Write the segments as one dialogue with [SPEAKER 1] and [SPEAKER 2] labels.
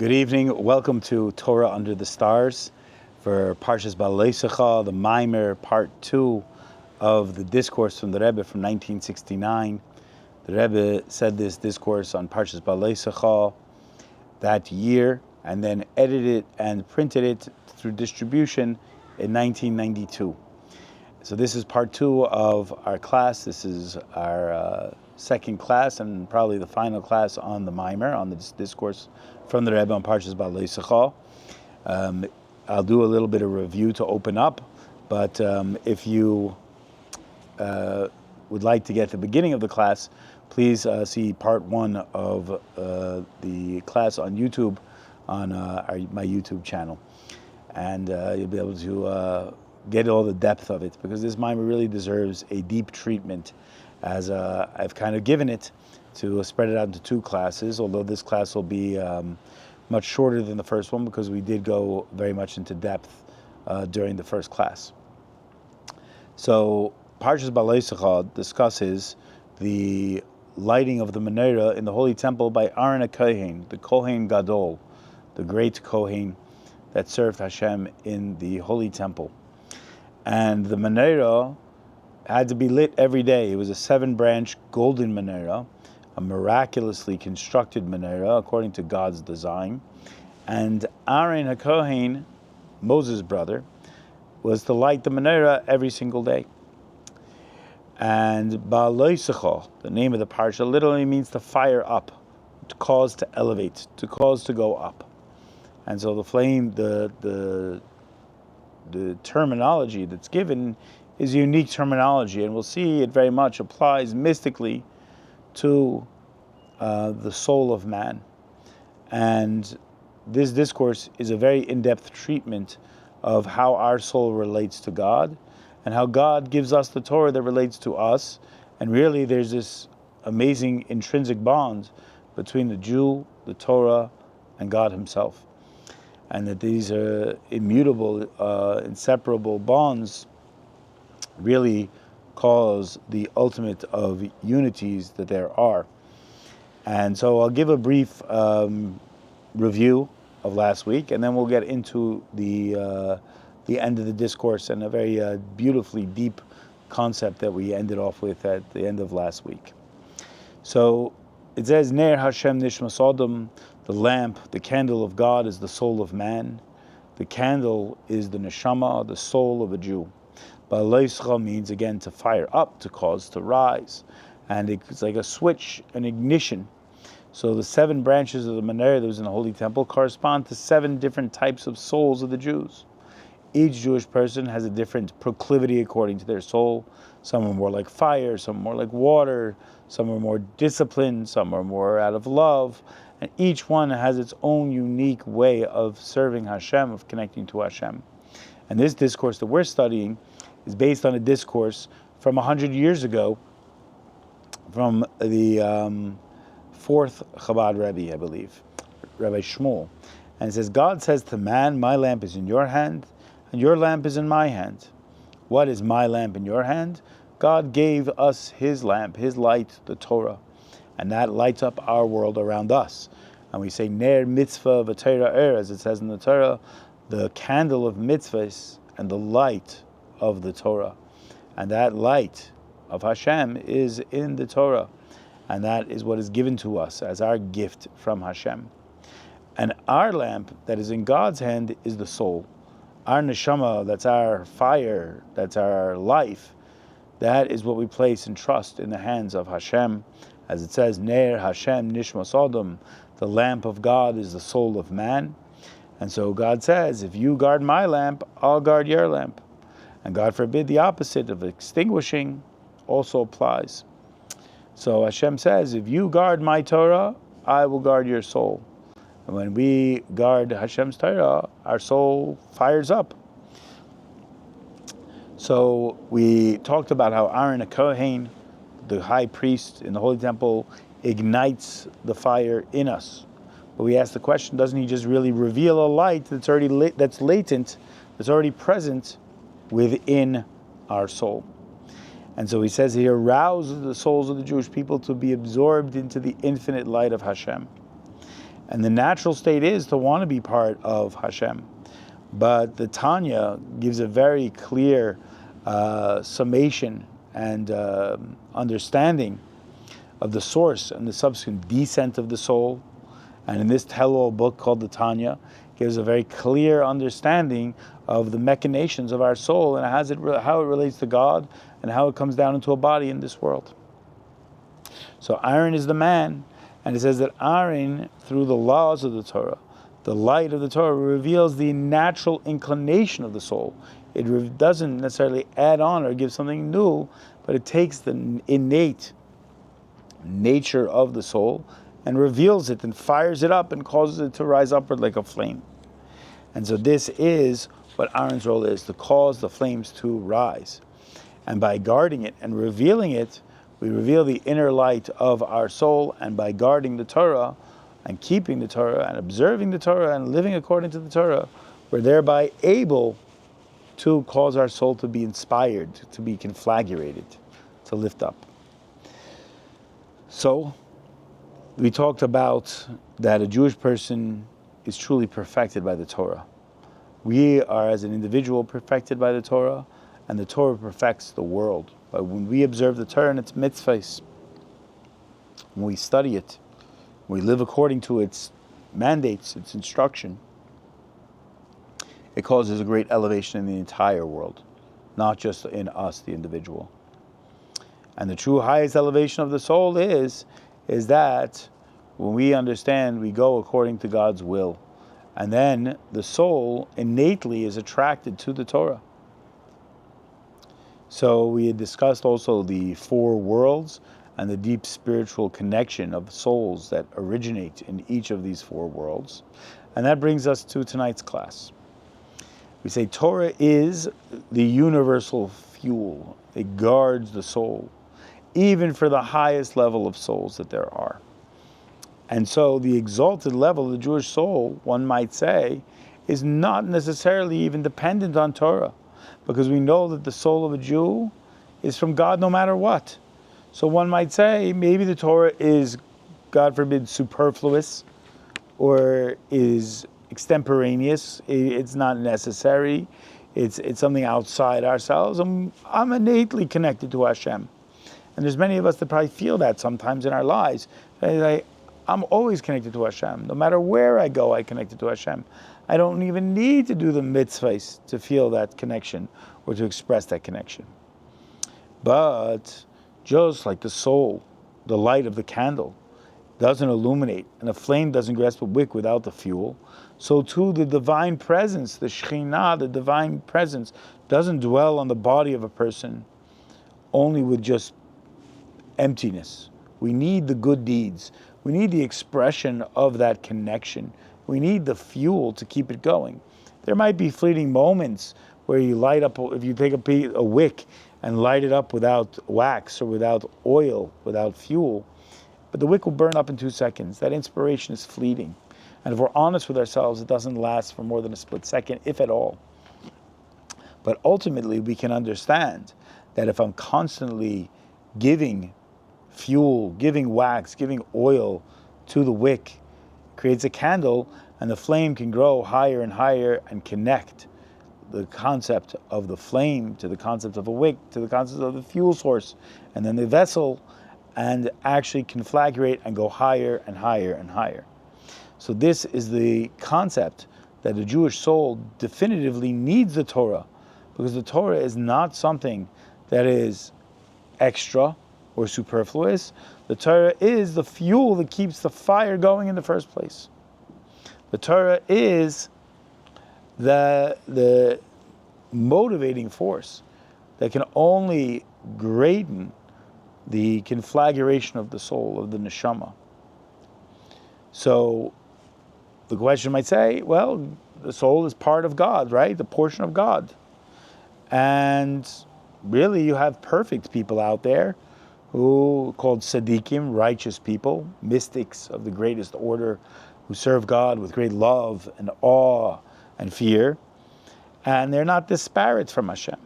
[SPEAKER 1] Good evening. Welcome to Torah Under the Stars for Parshas Beha'aloscha, the Maamar, part 2 of the discourse from the Rebbe from 1969. The Rebbe said this discourse on Parshas Beha'aloscha that year and then edited it and printed it through distribution in 1992. So this is part 2 of our class. This is our second class and probably the final class on the Maamar, on this discourse from the Rebbe on Parshas Beha'aloscha. I'll do a little bit of review to open up, but if you would like to get the beginning of the class, please see part 1 of the class on YouTube, on my YouTube channel, and you'll be able to get all the depth of it, because this Maamar really deserves a deep treatment, as I've kind of given it to spread it out into 2 classes, although this class will be much shorter than the first one because we did go very much into depth during the first class. So Parshas Beha'aloscha discusses the lighting of the Menorah in the Holy Temple by Aharon HaKohen, the Kohen Gadol, the great Kohen that served Hashem in the Holy Temple. And the Menorah had to be lit every day. It was a 7-branch golden Menorah, a miraculously constructed Menorah according to God's design. And Aharon HaKohen, Moses' brother, was to light the Menorah every single day. And Beha'aloscha, the name of the parsha, literally means to fire up, to cause to elevate, to cause to go up. And so the flame, the terminology that's given is a unique terminology, and we'll see it very much applies mystically to the soul of man. And this discourse is a very in-depth treatment of how our soul relates to God and how God gives us the Torah that relates to us. And really there's this amazing intrinsic bond between the Jew, the Torah, and God himself. And that these are immutable, inseparable bonds really cause the ultimate of unities that there are. And so I'll give a brief review of last week, and then we'll get into the end of the discourse and a very beautifully deep concept that we ended off with at the end of last week. So it says, Ner Hashem Nishmas Adam, the lamp, the candle of God is the soul of man. The candle is the neshama, the soul of a Jew. Beha'aloscha means, again, to fire up, to cause to rise. And it's like a switch, an ignition. So the 7 branches of the Menorah that was in the Holy Temple correspond to 7 different types of souls of the Jews. Each Jewish person has a different proclivity according to their soul. Some are more like fire, some are more like water, some are more disciplined, some are more out of love. And each one has its own unique way of serving Hashem, of connecting to Hashem. And this discourse that we're studying is based on a discourse from 100 years ago from the 4th Chabad Rebbe, I believe, Rabbi Shmuel. And it says, God says to man, my lamp is in your hand, and your lamp is in my hand. What is my lamp in your hand? God gave us his lamp, his light, the Torah, and that lights up our world around us. And we say, Ner mitzvah v'Torah as it says in the Torah, the candle of mitzvahs and the light of the Torah. And that light of Hashem is in the Torah. And that is what is given to us as our gift from Hashem. And our lamp that is in God's hand is the soul. Our neshama, that's our fire, that's our life, that is what we place and trust in the hands of Hashem. As it says, Ner Hashem Nishmas Adam, the lamp of God is the soul of man. And so God says, if you guard my lamp, I'll guard your lamp. And God forbid, the opposite of extinguishing also applies. So Hashem says, if you guard my Torah, I will guard your soul. And when we guard Hashem's Torah, our soul fires up. So we talked about how Aharon HaKohen, the high priest in the Holy Temple, ignites the fire in us. But we asked the question, doesn't he just really reveal a light that's already that's latent, that's already present within our soul? And so he says he arouses the souls of the Jewish people to be absorbed into the infinite light of Hashem. And the natural state is to want to be part of Hashem. But the Tanya gives a very clear summation and understanding of the source and the subsequent descent of the soul. And in this tell-all book called the Tanya, gives a very clear understanding of the machinations of our soul and how it relates to God and how it comes down into a body in this world. So Aharon is the man, and it says that Aharon, through the laws of the Torah, the light of the Torah, reveals the natural inclination of the soul. It doesn't necessarily add on or give something new, but it takes the innate nature of the soul and reveals it and fires it up and causes it to rise upward like a flame. And so this is what Aharon's role is, to cause the flames to rise. And by guarding it and revealing it, we reveal the inner light of our soul, and by guarding the Torah and keeping the Torah and observing the Torah and living according to the Torah, we're thereby able to cause our soul to be inspired, to be conflagrated, to lift up. So, we talked about that a Jewish person is truly perfected by the Torah. We are, as an individual, perfected by the Torah, and the Torah perfects the world. But when we observe the Torah and its mitzvahs, when we study it, when we live according to its mandates, its instruction, it causes a great elevation in the entire world, not just in us, the individual. And the true highest elevation of the soul is that when we understand, we go according to God's will. And then the soul innately is attracted to the Torah. So we had discussed also the four worlds and the deep spiritual connection of souls that originate in each of these four worlds. And that brings us to tonight's class. We say Torah is the universal fuel. It guards the soul, even for the highest level of souls that there are. And so the exalted level of the Jewish soul, one might say, is not necessarily even dependent on Torah, because we know that the soul of a Jew is from God no matter what. So one might say maybe the Torah is, God forbid, superfluous or is extemporaneous. It's not necessary. It's something outside ourselves. I'm innately connected to Hashem. And there's many of us that probably feel that sometimes in our lives. I'm always connected to Hashem. No matter where I go, I'm connected to Hashem. I don't even need to do the mitzvahs to feel that connection or to express that connection. But just like the soul, the light of the candle, doesn't illuminate, and a flame doesn't grasp a wick without the fuel, so too the divine presence, the Shekhinah, the divine presence, doesn't dwell on the body of a person only with just emptiness. We need the good deeds. We need the expression of that connection. We need the fuel to keep it going. There might be fleeting moments where you light up, if you take a wick and light it up without wax or without oil, without fuel, but the wick will burn up in 2 seconds. That inspiration is fleeting. And if we're honest with ourselves, it doesn't last for more than a split second, if at all. But ultimately, we can understand that if I'm constantly giving fuel, giving wax, giving oil to the wick, creates a candle, and the flame can grow higher and higher and connect the concept of the flame to the concept of a wick, to the concept of the fuel source, and then the vessel, and actually conflagrate and go higher and higher and higher. So this is the concept that the Jewish soul definitively needs the Torah, because the Torah is not something that is extra or superfluous. The Torah is the fuel that keeps the fire going in the first place. The Torah is the motivating force that can only greaten the conflagration of the soul, of the neshama. So the question might say, well, the soul is part of God, right? The portion of God. And really you have perfect people out there who called tzaddikim, righteous people, mystics of the greatest order, who serve God with great love and awe and fear, and they're not disparate from Hashem.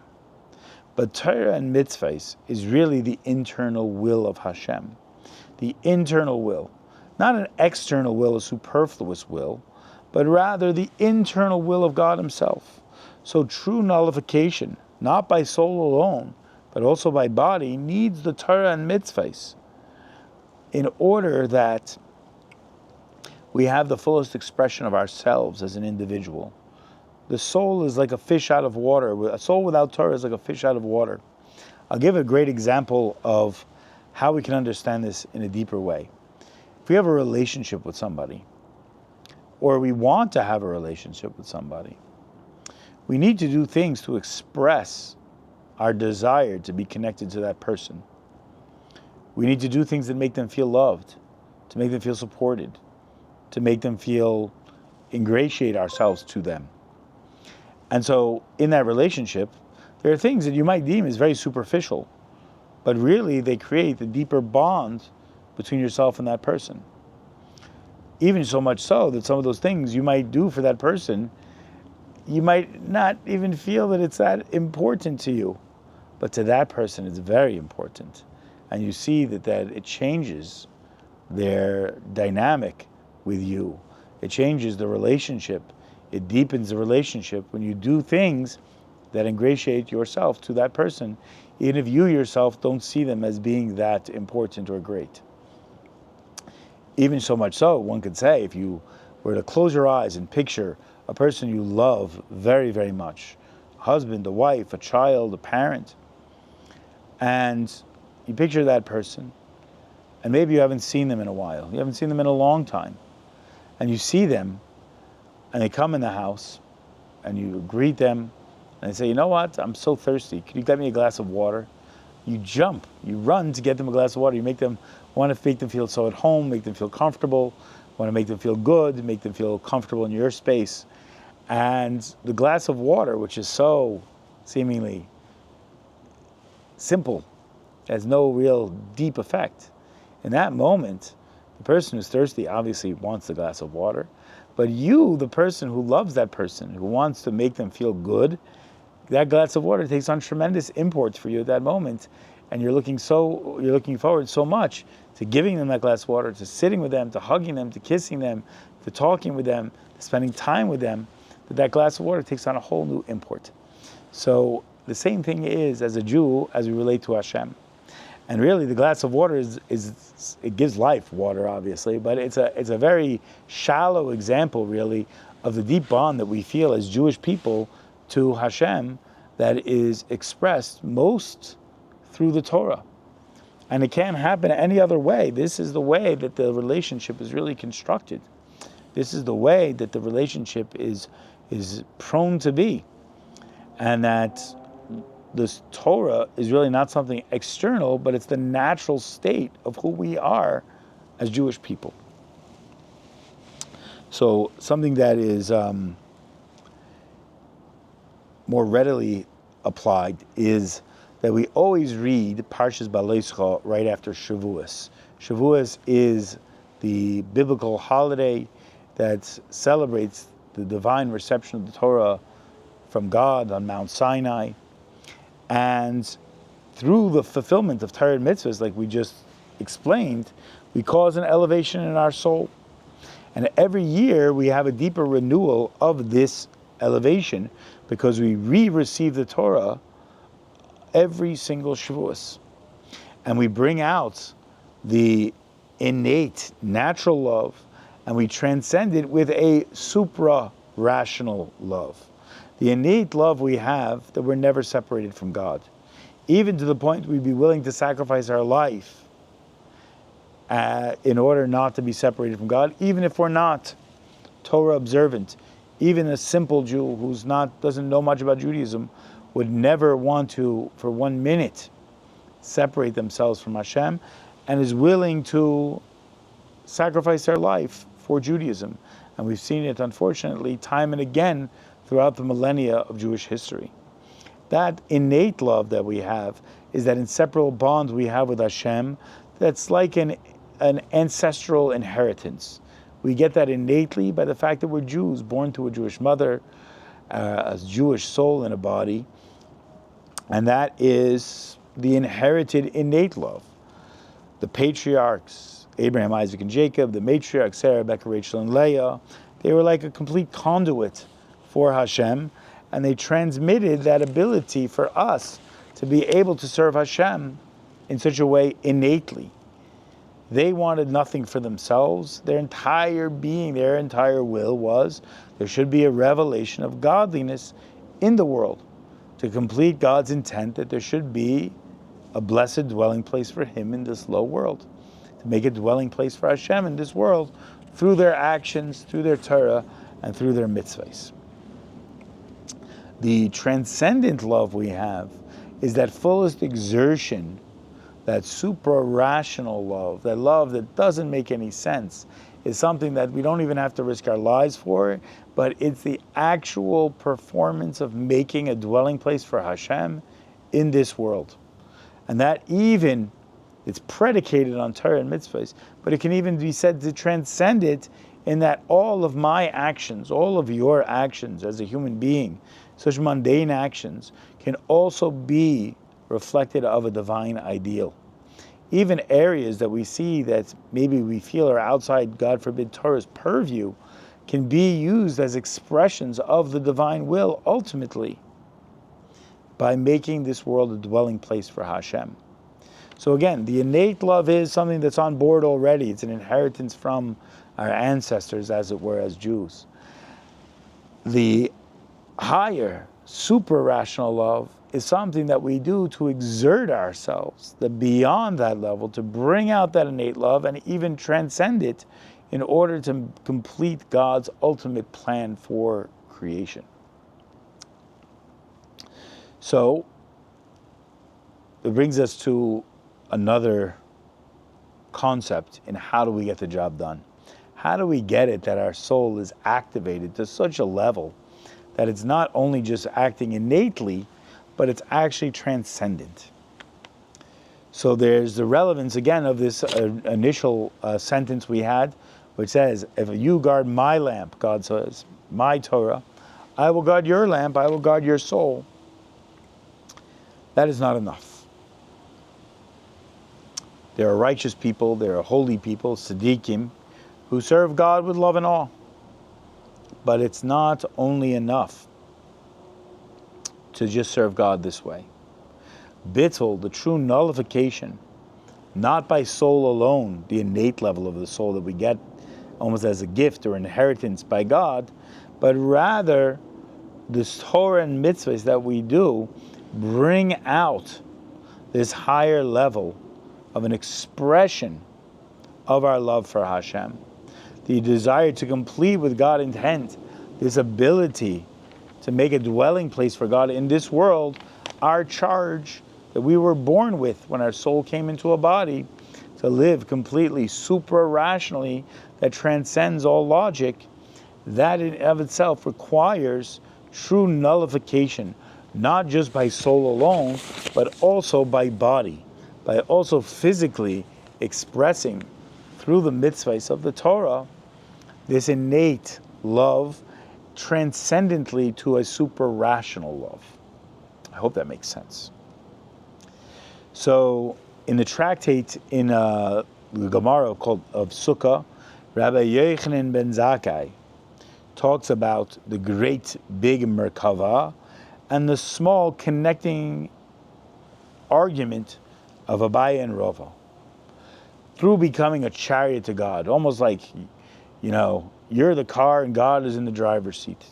[SPEAKER 1] But Torah and mitzvahs is really the internal will of Hashem, the internal will. not an external will, a superfluous will, but rather the internal will of God himself. So true nullification, not by soul alone, but also by body, needs the Torah and mitzvahs in order that we have the fullest expression of ourselves as an individual. The soul is like a fish out of water. A soul without Torah is like a fish out of water. I'll give a great example of how we can understand this in a deeper way. If we have a relationship with somebody, or we want to have a relationship with somebody, we need to do things to express our desire to be connected to that person. We need to do things that make them feel loved, to make them feel supported, to make them feel ingratiate ourselves to them. And so in that relationship, there are things that you might deem as very superficial, but really they create a deeper bond between yourself and that person. Even so much so that some of those things you might do for that person, you might not even feel that it's that important to you, but to that person it's very important. And you see that it changes their dynamic with you. It changes the relationship. It deepens the relationship when you do things that ingratiate yourself to that person, even if you yourself don't see them as being that important or great. Even so much so, one could say, if you were to close your eyes and picture a person you love very, very much, a husband, a wife, a child, a parent, and you picture that person, and maybe you haven't seen them in a while, you haven't seen them in a long time, and you see them, and they come in the house, and you greet them, and they say, you know what, I'm so thirsty, could you get me a glass of water? You jump, you run to get them a glass of water, you want to make them feel so at home, make them feel comfortable, want to make them feel good, make them feel comfortable in your space. And the glass of water, which is so seemingly simple, has no real deep effect. In that moment, the person who's thirsty obviously wants the glass of water, but you, the person who loves that person, who wants to make them feel good, that glass of water takes on tremendous import for you at that moment, and you're looking forward so much to giving them that glass of water, to sitting with them, to hugging them, to kissing them, to talking with them, to spending time with them, that glass of water takes on a whole new import. So the same thing is as a Jew as we relate to Hashem. And really the glass of water it gives life, water obviously, but it's a very shallow example really of the deep bond that we feel as Jewish people to Hashem that is expressed most through the Torah. And it can't happen any other way. This is the way that the relationship is really constructed. This is the way that the relationship is prone to be. And that this Torah is really not something external, but it's the natural state of who we are as Jewish people. So something that is more readily applied is that we always read Parshas Beha'aloscha right after Shavuos. Shavuos is the biblical holiday that celebrates the divine reception of the Torah from God on Mount Sinai. And through the fulfillment of Torah and mitzvahs, like we just explained, we cause an elevation in our soul. And every year we have a deeper renewal of this elevation because we re-receive the Torah every single Shavuos. And we bring out the innate, natural love, and we transcend it with a supra-rational love. The innate love we have that we're never separated from God. Even to the point we'd be willing to sacrifice our life in order not to be separated from God, even if we're not Torah observant. Even a simple Jew who's doesn't know much about Judaism would never want to, for 1 minute, separate themselves from Hashem, and is willing to sacrifice their life for Judaism. And we've seen it, unfortunately, time and again throughout the millennia of Jewish history. That innate love that we have is that inseparable bond we have with Hashem that's like an ancestral inheritance. We get that innately by the fact that we're Jews, born to a Jewish mother, a Jewish soul in a body, and that is the inherited innate love. The patriarchs, Abraham, Isaac, and Jacob, the matriarchs, Sarah, Rebecca, Rachel, and Leah. They were like a complete conduit for Hashem, and they transmitted that ability for us to be able to serve Hashem in such a way innately. They wanted nothing for themselves. Their entire being, their entire will was there should be a revelation of godliness in the world to complete God's intent that there should be a blessed dwelling place for Him in this low world, to make a dwelling place for Hashem in this world through their actions, through their Torah, and through their mitzvahs. The transcendent love we have is that fullest exertion, that supra-rational love, that love that doesn't make any sense, is something that we don't even have to risk our lives for, but it's the actual performance of making a dwelling place for Hashem in this world. And that even, it's predicated on Torah and mitzvahs, but it can even be said to transcend it in that all of my actions, all of your actions as a human being, such mundane actions, can also be reflected of a divine ideal. Even areas that we see that maybe we feel are outside, God forbid, Torah's purview, can be used as expressions of the divine will ultimately by making this world a dwelling place for Hashem. So again, the innate love is something that's on board already. It's an inheritance from our ancestors, as it were, as Jews. The higher, super-rational love is something that we do to exert ourselves, the beyond that level, to bring out that innate love and even transcend it in order to complete God's ultimate plan for creation. So, it brings us to another concept in how do we get the job done. How do we get it that our soul is activated to such a level that it's not only just acting innately, but it's actually transcendent. So there's the relevance again of this initial sentence we had, which says, if you guard my lamp, God says, my Torah, I will guard your lamp, I will guard your soul. That is not enough. There are righteous people, there are holy people, tzaddikim, who serve God with love and awe. But it's not only enough to just serve God this way. Bittul, the true nullification, not by soul alone, the innate level of the soul that we get almost as a gift or inheritance by God, but rather the Torah and mitzvahs that we do bring out this higher level of an expression of our love for Hashem. The desire to complete with God intent, this ability to make a dwelling place for God in this world, our charge that we were born with when our soul came into a body, to live completely supra-rationally that transcends all logic, that in of itself requires true nullification, not just by soul alone, but also by body, by also physically expressing through the mitzvahs of the Torah this innate love transcendently to a super-rational love. I hope that makes sense. So, in the tractate in the Gemara called of Sukkah, Rabbi Yochanan ben Zakkai talks about the great big Merkava and the small connecting argument of Abaye and Rava. Through becoming a chariot to God, almost like, you're the car and God is in the driver's seat.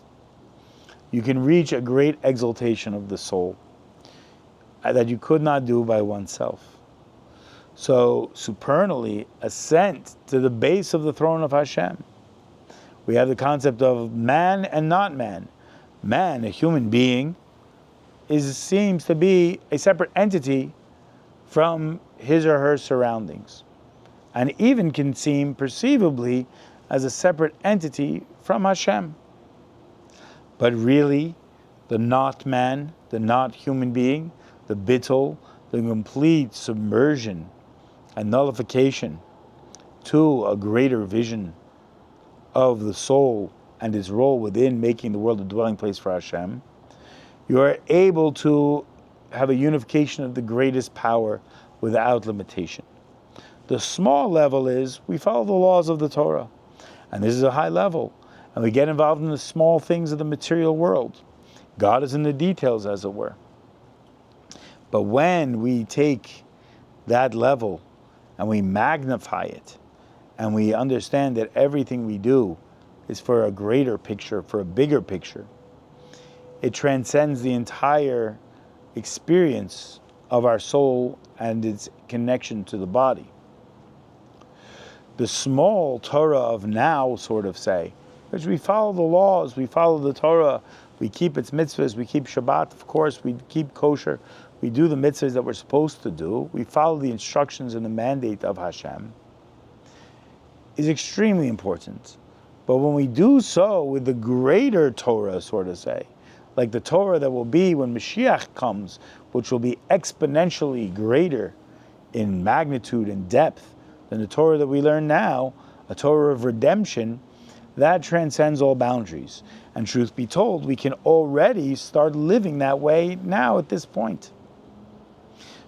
[SPEAKER 1] You can reach a great exaltation of the soul that you could not do by oneself. So, supernally ascent to the base of the throne of Hashem. We have the concept of man and not man. Man, a human being, seems to be a separate entity from his or her surroundings, and even can seem perceivably as a separate entity from Hashem. But really, the not man, the not human being, the bittul, the complete submersion and nullification to a greater vision of the soul and its role within making the world a dwelling place for Hashem, you are able to have a unification of the greatest power without limitation. The small level is we follow the laws of the Torah. And this is a high level. And we get involved in the small things of the material world. God is in the details, as it were. But when we take that level and we magnify it, and we understand that everything we do is for a greater picture, for a bigger picture, it transcends the entire experience of our soul and its connection to the body. The small Torah of now, sort of say, which we follow the laws, we follow the Torah, we keep its mitzvahs, we keep Shabbat, of course, we keep kosher, we do the mitzvahs that we're supposed to do, we follow the instructions and the mandate of Hashem, is extremely important. But when we do so with the greater Torah, sort of say, like the Torah that will be when Mashiach comes, which will be exponentially greater in magnitude and depth than the Torah that we learn now, a Torah of redemption, that transcends all boundaries. And truth be told, we can already start living that way now at this point.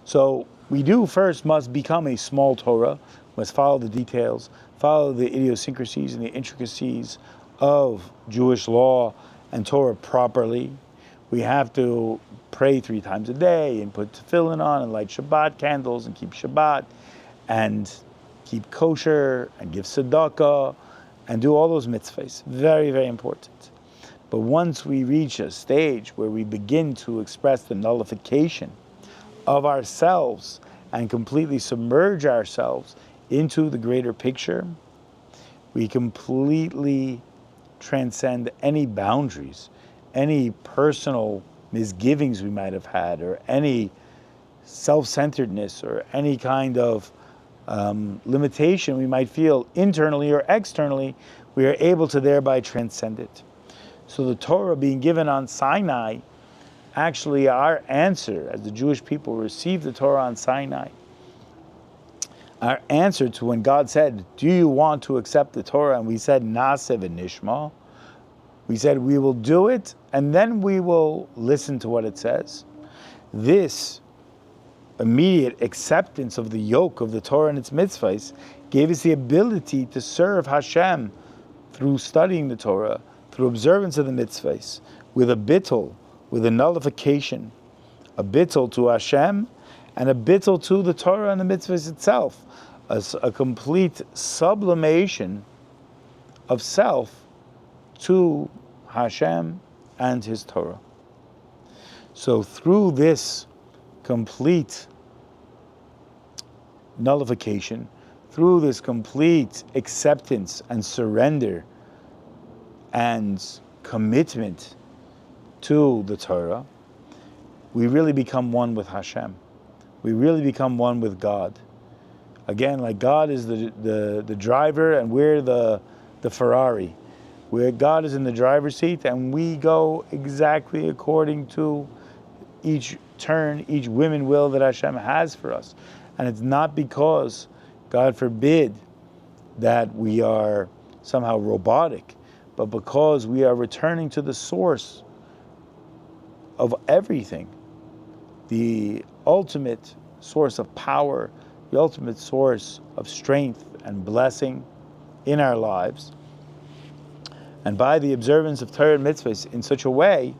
[SPEAKER 1] So we do first must become a small Torah, must follow the details, follow the idiosyncrasies and the intricacies of Jewish law and Torah properly. We have to pray 3 times a day and put tefillin on and light Shabbat candles and keep Shabbat and keep kosher and give tzedakah and do all those mitzvahs. Very, very important. But once we reach a stage where we begin to express the nullification of ourselves and completely submerge ourselves into the greater picture, we completely transcend any boundaries, any personal misgivings we might have had, or any self-centeredness, or any kind of limitation we might feel internally or externally. We are able to thereby transcend it. So the Torah being given on Sinai, actually our answer, as the Jewish people received the Torah on Sinai, our answer to when God said, do you want to accept the Torah? And we said, Naseh v'nishma. We said, we will do it, and then we will listen to what it says. This immediate acceptance of the yoke of the Torah and its mitzvahs gave us the ability to serve Hashem through studying the Torah, through observance of the mitzvahs, with a bittul, with a nullification, a bittul to Hashem, and a bittul to the Torah and the mitzvahs itself, a complete sublimation of self to Hashem and His Torah. So through this complete nullification, through this complete acceptance and surrender and commitment to the Torah, we really become one with Hashem. We really become one with God. Again, like God is the driver and we're the Ferrari. Where God is in the driver's seat and we go exactly according to each turn, each whim will that Hashem has for us. And it's not because, God forbid, that we are somehow robotic, but because we are returning to the source of everything, the ultimate source of power, the ultimate source of strength and blessing in our lives. And by the observance of Torah and mitzvahs in such a way,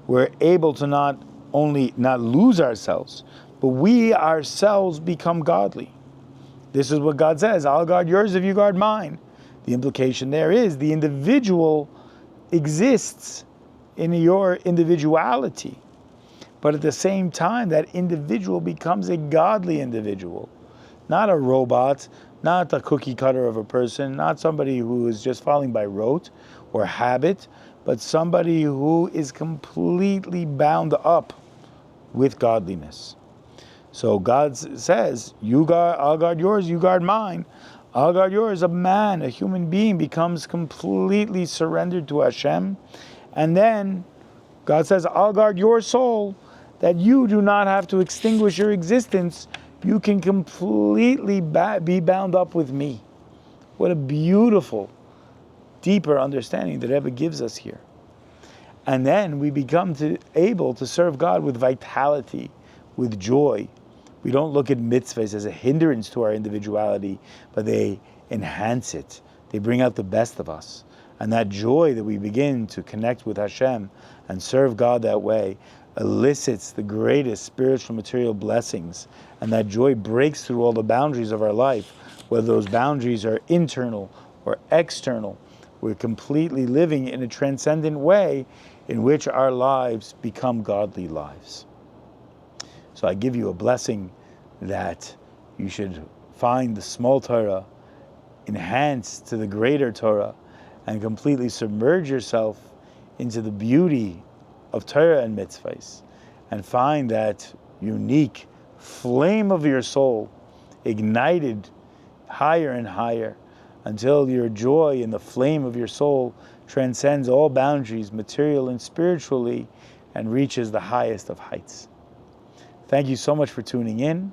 [SPEAKER 1] we're able to not only not lose ourselves, but we ourselves become godly. This is what God says, I'll guard yours if you guard mine. The implication there is the individual exists in your individuality, but at the same time, that individual becomes a godly individual. Not a robot, not a cookie cutter of a person, not somebody who is just following by rote or habit, but somebody who is completely bound up with godliness. So God says, I'll guard yours, you guard mine. I'll guard yours. A man, a human being, becomes completely surrendered to Hashem. And then God says, I'll guard your soul, that you do not have to extinguish your existence. You can completely be bound up with me. What a beautiful, deeper understanding that Rebbe gives us here. And then we become able to serve God with vitality, with joy, We don't look at mitzvahs as a hindrance to our individuality, but they enhance it. They bring out the best of us. And that joy that we begin to connect with Hashem and serve God that way elicits the greatest spiritual material blessings. And that joy breaks through all the boundaries of our life, whether those boundaries are internal or external. We're completely living in a transcendent way in which our lives become godly lives. So I give you a blessing that you should find the small Torah enhanced to the greater Torah and completely submerge yourself into the beauty of Torah and mitzvahs and find that unique flame of your soul ignited higher and higher until your joy in the flame of your soul transcends all boundaries, material and spiritually, and reaches the highest of heights. Thank you so much for tuning in.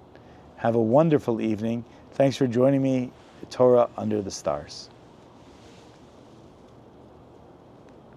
[SPEAKER 1] Have a wonderful evening. Thanks for joining me, Torah Under the Stars.